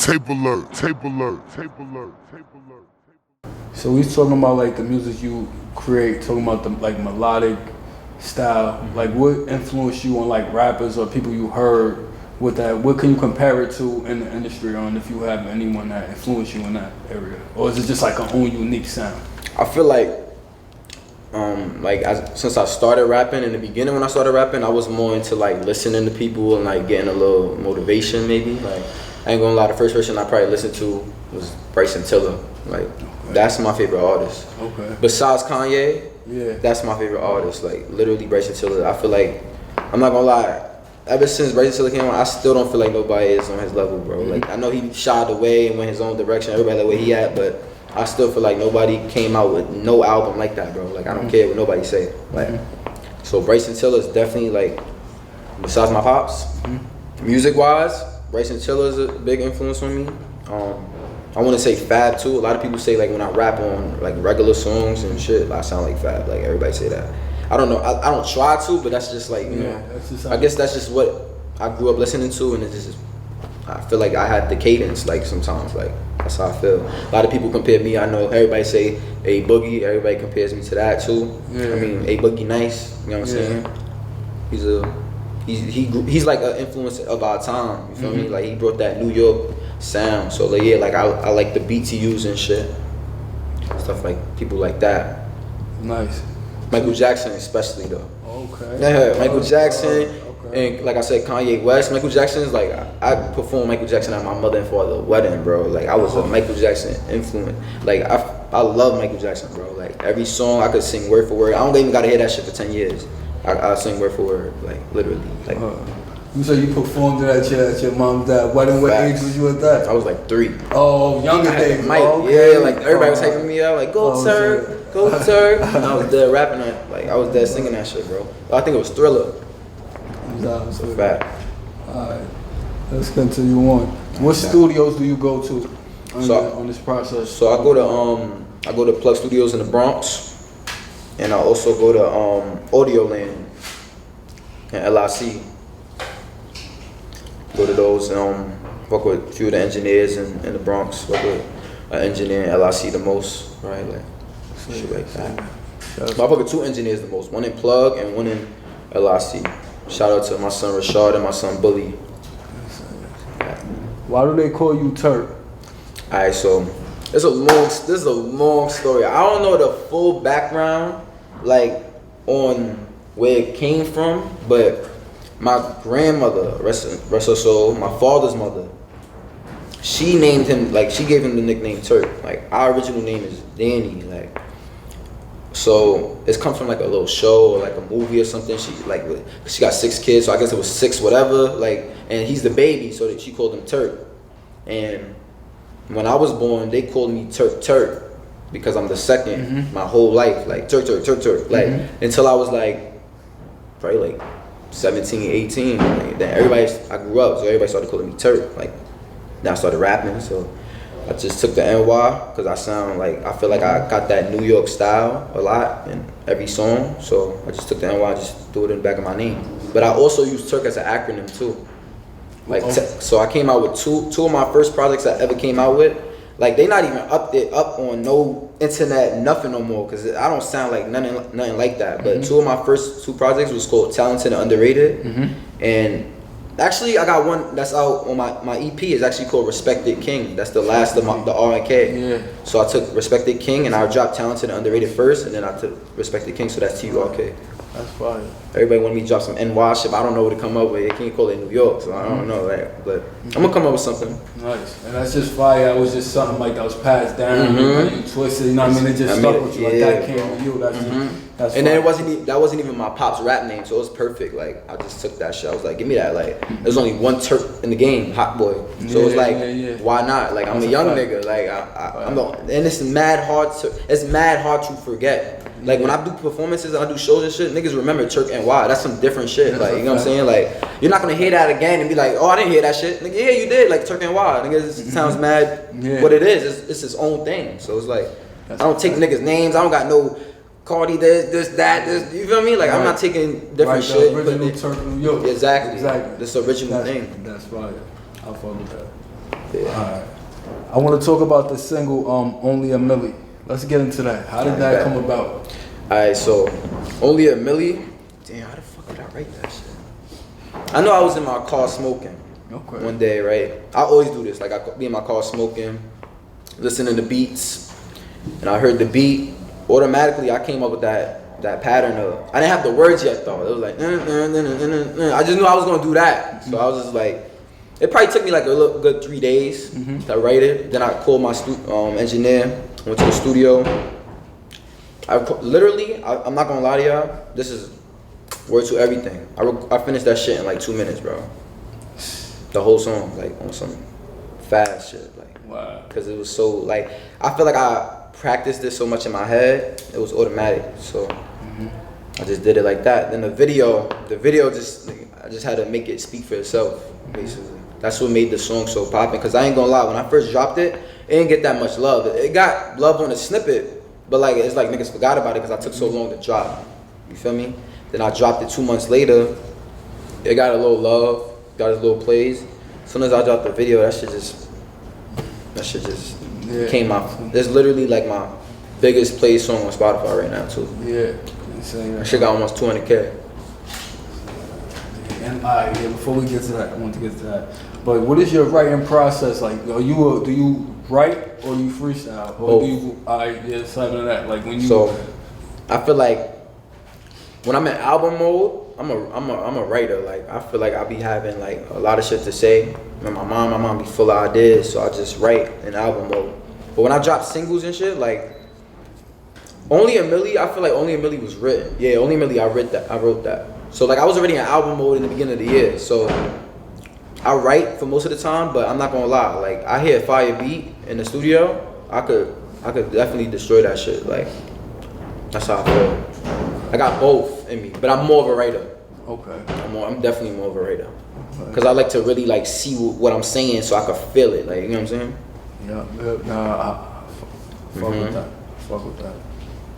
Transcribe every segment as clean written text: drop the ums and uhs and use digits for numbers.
Tapealert, Tapealert, Tapealert, Tapealert. So we talking about like the music you create, talking about the like melodic style. Like what influenced you on like rappers or people you heard with that? What can you compare it to in the industry on if you have anyone that influenced you in that area? Or is it just like an own unique sound? I feel like since I started rapping, in the beginning when I started rapping, I was more into like listening to people and like getting a little motivation maybe. Like I ain't gonna lie, the first person I probably listened to was Bryson Tiller. Like that's my favorite artist. Okay. Besides Kanye, yeah, that's my favorite artist. Like literally Bryson Tiller. I feel like, I'm not gonna lie, ever since Bryson Tiller came on, I still don't feel like nobody is on his level, bro. Like I know he shied away and went his own direction, everybody like where he at, but I still feel like nobody came out with no album like that, bro. Like I don't care what nobody say. Like so Bryson Tiller is definitely like, besides my pops, music wise, Bryson Tiller is a big influence on me. I want to say Fab too. A lot of people say like when I rap on like regular songs and shit, I sound like Fab. Like everybody say that. I don't know. I don't try to, but that's just like, you know. I guess that's just what I grew up listening to, and it just, I feel like I had the cadence. Like sometimes, like that's how I feel. A lot of people compare me. I know everybody say A Boogie. Everybody compares me to that too. Yeah. I mean, A Boogie nice. You know what I'm saying? He's like an influence of our time. You feel me? Like he brought that New York sound. So like, yeah, like I like the beats he used and shit, stuff like people like that. Nice. Michael Jackson especially though. Okay. Yeah, Michael Jackson. And like I said, Kanye West. Michael Jackson is like, I performed Michael Jackson at my mother and father's wedding, bro. Like I was a Michael Jackson influence. Like I love Michael Jackson, bro. Like every song I could sing word for word. I don't even gotta hear that shit for 10 years. I sing word for word, like literally. Like you said you performed it at your mom's dad wedding. What age was you at that? I was like 3. Oh, younger days. Okay. Yeah, like everybody was hyping me out, like go Turk, go Turk. And I was dead rapping that, like I was dead singing that shit, bro. I think it was Thriller. So fact. Alright, let's continue on. What studios do you go to on this process? So I go to Plug Studios in the Bronx, and I also go to Audio Land and LIC. Go to those, work with a few of the engineers in the Bronx. Work with an engineer in LIC the most, right? Like shit like that. But I work with 2 engineers the most. One in Plug and one in LIC. Shout out to my son Rashad and my son Bully. Why do they call you Turk? Alright, so this is a long story. I don't know the full background, like on where it came from, but my grandmother, rest her soul, my father's mother, she named him, like she gave him the nickname Turk. Like our original name is Danny, like. So it's come from like a little show or like a movie or something. She got 6 kids, so I guess it was 6 whatever. Like, and he's the baby, so that she called him Turk. And when I was born, they called me Turk because I'm the second my whole life. Like Turk. Like until I was like probably like 17, 18. Like, then I grew up, so everybody started calling me Turk. Like then I started rapping, so I just took the NY because I feel like I got that New York style a lot in every song. So I just took the NY, just threw it in the back of my name. But I also use Turk as an acronym too. Like so I came out with two of my first projects I ever came out with. Like they not even up on no internet, nothing no more, because I don't sound like nothing like that. But 2 of my first 2 projects was called Talented and Underrated. And actually, I got one that's out on my EP. Is actually called Respected King. That's the last of the R and K. Yeah. So I took Respected King and I dropped Talented and Underrated first, and then I took Respected King. So that's TURK. That's fine. Everybody wanted me to drop some NY shit. I don't know what to come up with. You can't call it New York, so I don't know that. But I'm gonna come up with something. Nice. And that's just fire. That was just something like that was passed down. Like you twisted. You know what I mean? It just stuck with you. Like that came from you. That's and then that wasn't even my pop's rap name, so it was perfect. Like I just took that shit. I was like, give me that. Like there's only one Turk in the game, Hot Boy. So it's like, why not? Like I'm a young nigga. Like and it's mad hard to forget. Like when I do performances and I do shows and shit, niggas remember Turk NY. That's some different shit. Like you know what I'm saying? Like you're not gonna hear that again and be like, oh, I didn't hear that shit. Nigga, yeah, you did. Like Turk NY. Nigga, it sounds mad. What it is, it's its own thing. So it's like I don't take niggas' names. I don't got no Cardi this, that. You feel me? Like I'm not taking different shit. Original Turk New York. Exactly. This original thing. That's fire. I'll fuck with that. Yeah. Alright. I want to talk about the single Only a Milli. Let's get into that. How did that come about? Alright, so Only a Milli. Damn, how the fuck did I write that shit? I know I was in my car smoking one day, right? I always do this. Like I be in my car smoking, listening to beats, and I heard the beat. Automatically, I came up with that pattern of. I didn't have the words yet though. It was like, I just knew I was gonna do that. So I was just like, it probably took me like a good 3 days to write it. Then I called my engineer, went to the studio. I'm not gonna lie to y'all. This is word to everything. I finished that shit in like 2 minutes, bro. The whole song, like on some fast shit, like. Wow. Cause it was so like, I feel like I practiced this so much in my head, it was automatic. So I just did it like that. Then the video just, I just had to make it speak for itself, basically. That's what made the song so poppin'. Cause I ain't gonna lie, when I first dropped it, it didn't get that much love. It got love on a snippet, but like it's like niggas forgot about it because I took so long to drop. You feel me? Then I dropped it 2 months later. It got a little love, got its little plays. As soon as I dropped the video, that shit just came out. It's literally like my biggest played song on Spotify right now too. Yeah. Insane. That shit got almost 200K. And before we get to that, I want to get to that. But what is your writing process like? Do you write or do you freestyle? Or do you something of that? Like when you. So I feel like when I'm in album mode, I'm a writer. Like I feel like I be having like a lot of shit to say. And my mom be full of ideas, so I just write in album mode. But when I drop singles and shit, like Only a Milli, I feel like Only a Milli was written. Yeah, Only a Milli, I wrote that. So like I was already in album mode in the beginning of the year. So I write for most of the time, but I'm not gonna lie. Like I hear a fire beat in the studio, I could definitely destroy that shit. Like that's how I feel. I got both in me, but I'm more of a writer. Okay. I'm definitely more of a writer. Cause I like to really like see what I'm saying so I can feel it. Like you know what I'm saying? Yeah. Fuck with that. Fuck with that.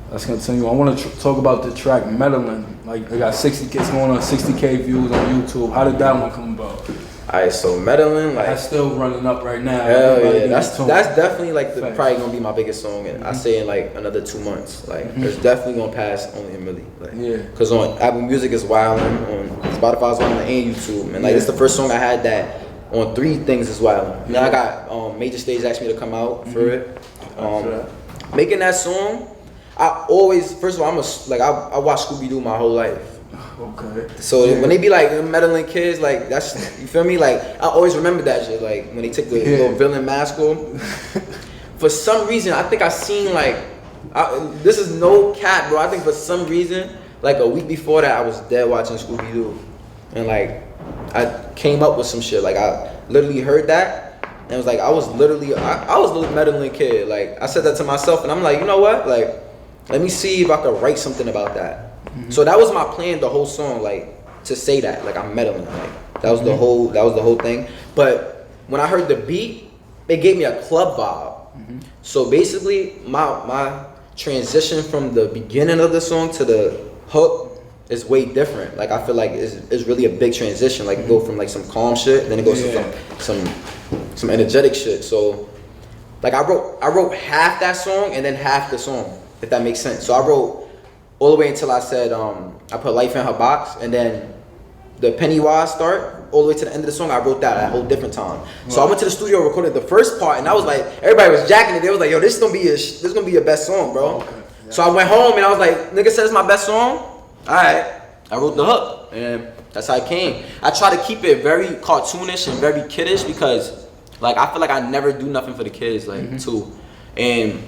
Let's continue. I want to talk about the track Meddling. Like it got 60K, it's going on 60K views on YouTube. How did that one come about? Alright, so Meddling, like that's still running up right now. Hell yeah, that's definitely like probably gonna be my biggest song, and I say in like another 2 months, like it's definitely gonna pass Only a Milli, like cause on Apple Music is wildin', on Spotify is wildin', and YouTube, and like it's the first song I had that on 3 things is wildin'. Then I got Major Stage asked me to come out for it. Making that song, I always first of all I watched Scooby-Doo my whole life. Okay. So when they be like meddling kids, like that's you feel me? Like I always remember that shit. Like when they took the little villain mask off. For some reason, I think I seen like this is no cap, bro. I think for some reason, like a week before that, I was dead watching Scooby-Doo, and like I came up with some shit. Like I literally heard that, and it was like I was literally I was a little meddling kid. Like I said that to myself, and I'm like, you know what? Like let me see if I could write something about that. So that was my plan, the whole song, like to say that, like I'm meddling, like that was the whole thing. But when I heard the beat, it gave me a club vibe. So basically, my transition from the beginning of the song to the hook is way different. Like I feel like it's really a big transition. Like go from like some calm shit, then it goes to some energetic shit. So like I wrote half that song and then half the song, if that makes sense. So I wrote all the way until I said, I put life in her box, and then the Pennywise start, all the way to the end of the song, I wrote that at a whole different time. So I went to the studio, recorded the first part, and I was like, everybody was jacking it. They was like, yo, this is gonna be your best song, bro. Okay. Yeah. So I went home and I was like, nigga said it's my best song? Alright. I wrote the hook, and that's how it came. I try to keep it very cartoonish and very kiddish because like I feel like I never do nothing for the kids, like too. And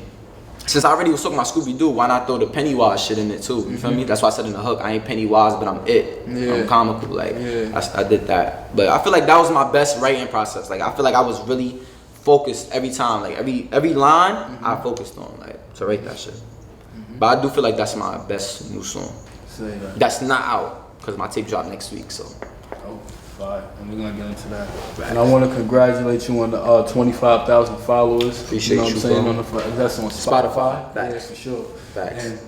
since I already was talking about Scooby-Doo, why not throw the Pennywise shit in it too? You feel me? That's why I said in the hook, I ain't Pennywise, but I'm it. I'm comical. Like I did that. But I feel like that was my best writing process. Like I feel like I was really focused every time. Like every line I focused on, like to write that shit. But I do feel like that's my best new song. That's not out because my tape dropped next week. So. And we're gonna get into that. And I want to congratulate you on the 25,000 followers. Appreciate you. Know what I'm saying? Bro. That's on Spotify. Facts. Yeah, for sure. Facts. And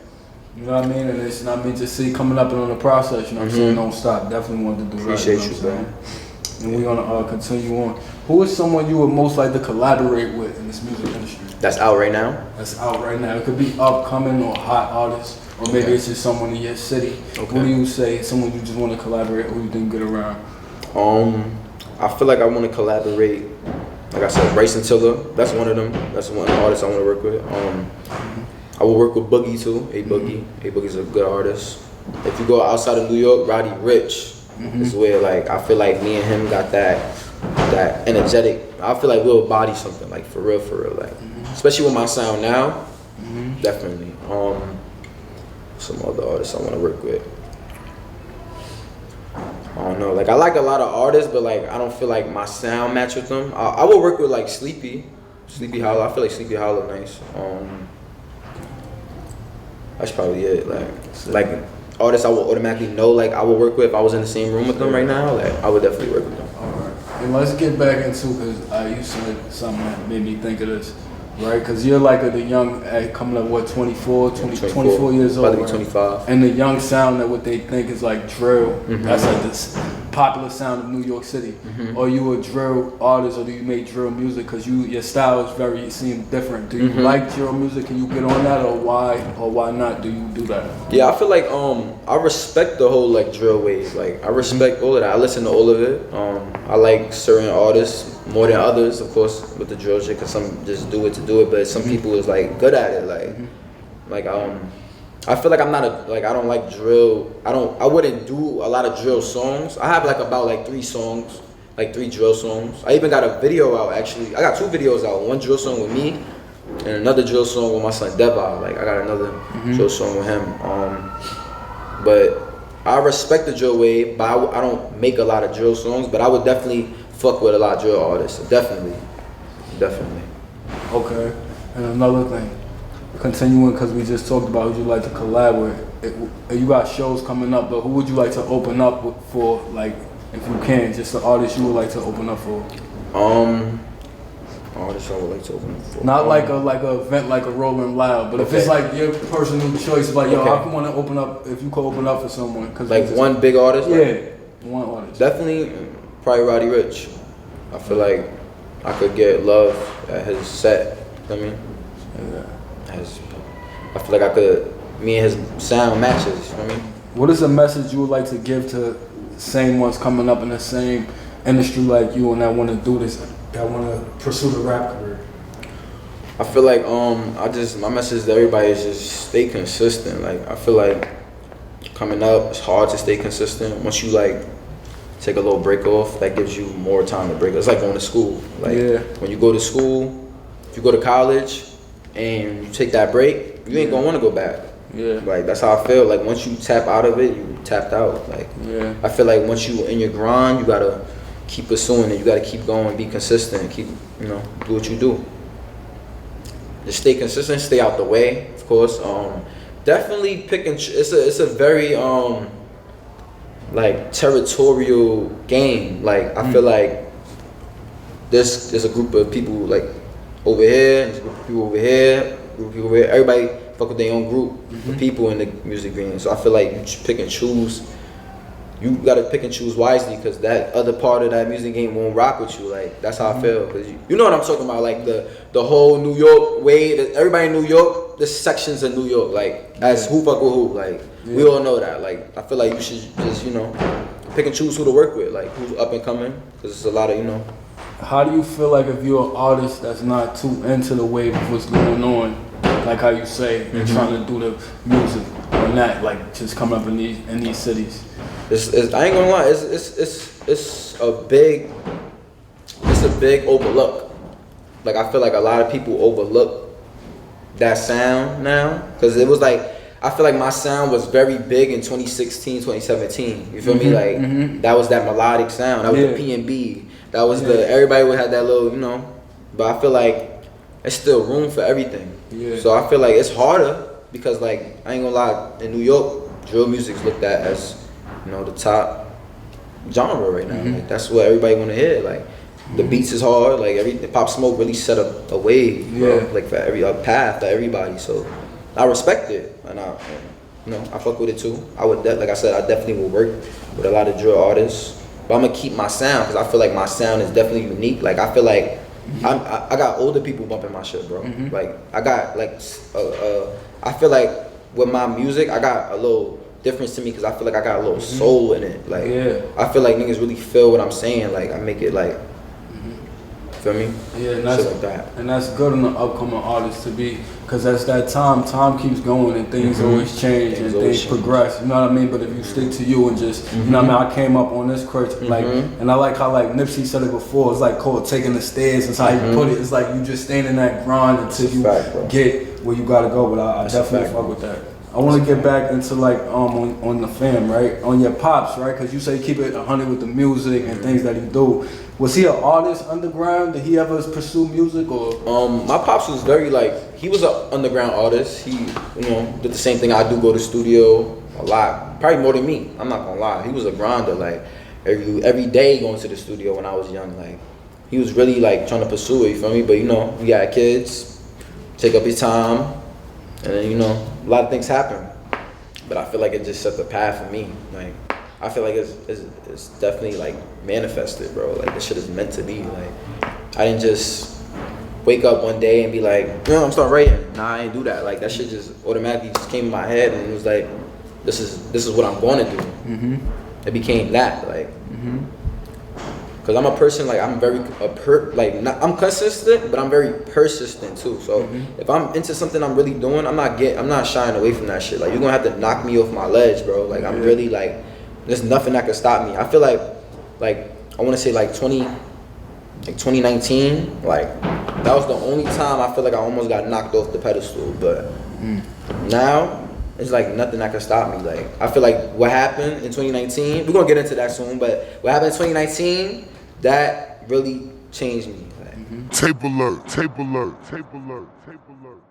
you know what I mean? And it's not me to see coming up and on the process. You know what I'm saying? Don't stop. Definitely want to do Appreciate right. You, bro. And we're gonna continue on. Who is someone you would most like to collaborate with in this music industry? That's out right now. That's out right now. It could be upcoming or hot artist, or maybe it's just someone in your city. Okay. Who do you say? Someone you just want to collaborate? Who you think get around? I feel like I want to collaborate. Like I said, Bryson Tiller. That's one of them. That's one artist I want to work with. I will work with Boogie too. A Boogie. A Boogie's a good artist. If you go outside of New York, Roddy Ricch is where like I feel like me and him got that energetic. I feel like we'll body something like for real, like especially with my sound now. Definitely. Some other artists I want to work with. I don't know. Like I like a lot of artists, but like I don't feel like my sound match with them. I will work with like Sleepy Hollow. I feel like Sleepy Hollow nice. That's probably it. Like artists I would automatically know. Like I would work with if I was in the same room with them right now. Like I would definitely work with them. All right. And let's get back into, because you said something that made me think of this. Right, because you're like the young, coming up, what, 24 years old, about to be right? 25. And the young sound that what they think is like drill, that's like this popular sound of New York City. Or you a drill artist, or do you make drill music? Because your style is very, seems different. Do you like drill music? Can you get on that, or why not do you do that? Yeah, I feel like I respect the whole like drill wave. Like I respect all of that. I listen to all of it. I like certain artists more than others, of course, with the drill shit, because some just do it to do it, but some people is like good at it. Like I feel like I'm not I don't like drill. I wouldn't do a lot of drill songs. I have like about like 3 songs, like 3 drill songs. I even got a video out actually. I got 2 videos out. One drill song with me, and another drill song with my son Deva. Like I got another drill song with him. But I respect the drill wave, but I don't make a lot of drill songs. But I would definitely fuck with a lot of drill artists. Definitely. Okay. And another thing, continuing, because we just talked about who you like to collab with. You got shows coming up, but who would you like to open up for? Like, if you can, just the artist you would like to open up for. Artist I would like to open up for. Not like a event like a Rolling Loud, but if it's like your personal choice, like yo, I want to open up. If you could open up for someone, cause like one big artist. Yeah, one artist. Definitely, probably Roddy Ricch. I feel like I could get love at his set. You know what I mean? I feel like me and his sound matches. You know what I mean? What is a message you would like to give to the same ones coming up in the same industry like you and that want to do this, that want to pursue the rap career? I feel like my message to everybody is just stay consistent. Like I feel like coming up, it's hard to stay consistent. Once you like take a little break off, that gives you more time to break. It's like going to school. Like when you go to school, if you go to college and you take that break, you ain't gonna want to go back. Like that's how I feel. Like once you tap out of it, you tapped out. Like I feel like once you in your grind, you gotta keep pursuing it. You gotta keep going, be consistent, keep do what you do. Just stay consistent, stay out the way, of course. Definitely pick and it's a very like territorial game. Like I feel like there's a group of people like over here, there's a group of people over here, group of people over here. Everybody fuck with their own group of people in the music game. So I feel like you pick and choose. You gotta pick and choose wisely, because that other part of that music game won't rock with you. Like that's how I feel. Cause you know what I'm talking about. Like the whole New York way. Everybody in New York, there's sections in New York. Like that's who fuck with who. Like we all know that. Like I feel like you should just pick and choose who to work with. Like who's up and coming. Cause it's a lot of How do you feel like if you're an artist that's not too into the wave of what's going on, like how you say, you're trying to do the music or not, like just come up in these cities? I ain't gonna lie, it's a big overlook. Like I feel like a lot of people overlook that sound now, because it was like I feel like my sound was very big in 2016, 2017. You feel me? Like that was that melodic sound. That was the P&B. That was everybody would have that little, But I feel like there's still room for everything. So I feel like it's harder because like I ain't gonna lie, in New York, drill music's looked at as the top genre right now. Like that's what everybody wanna hear. Like the beats is hard. Like Pop Smoke really set up a wave, bro. Like for a path for everybody. So I respect it, and I fuck with it too. Like I said, I definitely will work with a lot of drill artists. but I'm gonna keep my sound because I feel like my sound is definitely unique. Like I feel like I got older people bumping my shit, bro. Like I got like I feel like with my music I got a little difference to me because I feel like I got a little soul in it. Like I feel like niggas really feel what I'm saying. Like I make it like feel me? Yeah, and that's, shit like that. And that's good on the upcoming artist to be, because that's that time keeps going and things always change and things progress, you know what I mean? But if you stick to you and just, you know what I mean, I came up on this crutch, like, and I like how like Nipsey said it before, it's like called taking the stairs, that's how you put it, it's like you just staying in that grind until you get where you gotta go, but I definitely fuck with that. I want to get back into like on the fam, right? On your pops, right? Because you say keep it 100 with the music and things that he do. Was he an artist underground? Did he ever pursue music or? My pops was very like, he was an underground artist. He, you know, did the same thing I do, go to studio a lot, probably more than me. I'm not gonna lie. He was a grinder, like every day going to the studio when I was young. Like he was really like trying to pursue it. You feel me? But you know, we got kids, take up your time. And then, you know, a lot of things happen, but I feel like it just set the path for me. Like, I feel like it's definitely like manifested, bro. Like this shit is meant to be. Like, I didn't just wake up one day and be like, you know, I'm starting writing. Nah, I didn't do that. Like that shit just automatically just came in my head and it was like, this is what I'm going to do. It became that, like. Cause I'm a person like I'm very I'm consistent, but I'm very persistent too. So if I'm into something I'm really doing, I'm not shying away from that shit. Like you're gonna have to knock me off my ledge, bro. Like I'm really like, there's nothing that can stop me. I feel like I want to say like 2019, like that was the only time I feel like I almost got knocked off the pedestal. But now it's like nothing that can stop me. Like I feel like what happened in 2019, we're gonna get into that soon. But what happened in 2019. That really changed me. Tapealert, Tapealert, Tapealert, Tapealert, Tapealert.